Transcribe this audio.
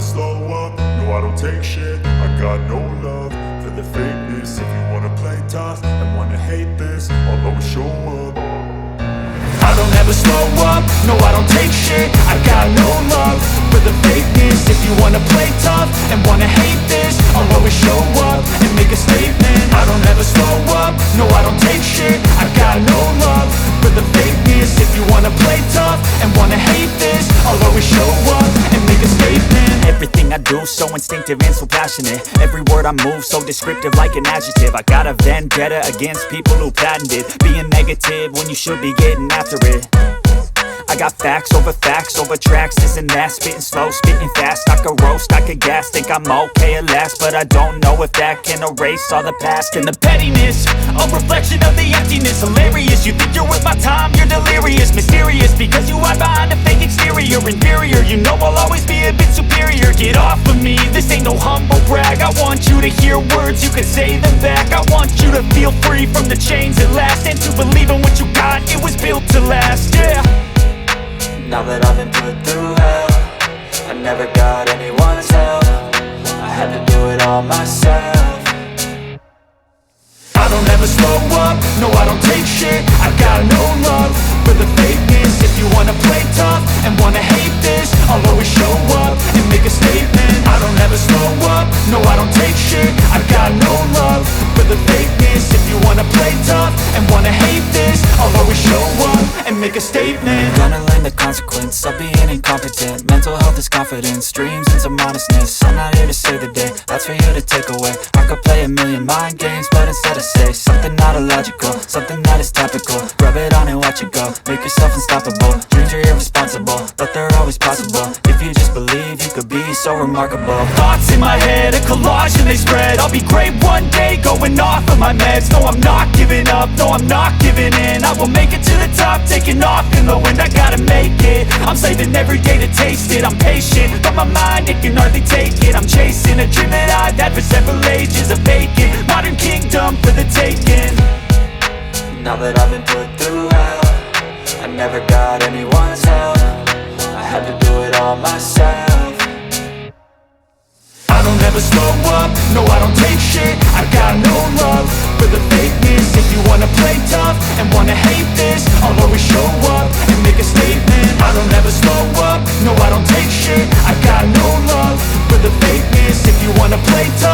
slow up, no I don't take shit. I got no love for the fakeness. If you wanna play tough and wanna hate this, I'll always show up. I don't ever slow up, no I don't take shit. I got no love for the fakeness. If you wanna play tough and wanna hate this, I'll always show up and make a statement. I don't ever slow up, no I don't take shit. I got no love for the fakeness. If you wanna play tough and wanna hate this, I'll always show up and make a statement. Everything I do so instinctive and so passionate. Every word I move so descriptive like an adjective. I got a vendetta against people who patented being negative when you should be getting after it. I got facts over tracks, this and that. Spitting slow, spitting fast, I could roast, I could gas. Think I'm okay at last, but I don't know if that can erase all the past. And the pettiness, a reflection of the emptiness. Hilarious, you think you're worth my time, you're delirious. Mysterious, because you hide behind a fake exterior. Inferior, you know I'll always be a bit superior. Get off of me, this ain't no humble brag. I want you to hear words, you can say them back. I want you to feel free from the chains at last, and to believe in what you got, it was built to last, yeah. Now that I've been put through hell, I never got anyone's help. I had to do it all myself. I don't ever slow up, no I don't take shit. I got no love for the fakeness. If you wanna play tough and wanna hate this, I'll always show up and make a statement. I don't ever slow up, no I don't take shit. I got no love for the fakeness. If you wanna play tough and wanna hate this, I'll always show up and make a statement. Gonna learn the consequence of being incompetent. Mental health is confidence, dreams and some honestness. I'm not here to save the day, that's for you to take away. I could play a million mind games, but instead I say something not illogical, something that is topical. Rub it on and watch it go, make yourself unstoppable. Dreams are irresponsible, but they're always possible. If you just believe, you could be so remarkable. Thoughts in my head, a collage and they spread. I'll be great one day, going off of my meds. No, I'm not giving up, no, I'm not giving in. I will make it to the top, taking off in the wind. I gotta make it, I'm saving every day to taste it. I'm patient, but my mind, it can hardly take it. I'm chasing a dream that I've had for several ages. A vacant, modern kingdom for the taking. Now that I've been put through hell, I never got anyone's help. I had to do it all myself. I don't ever slow up, no I don't take shit. I got no love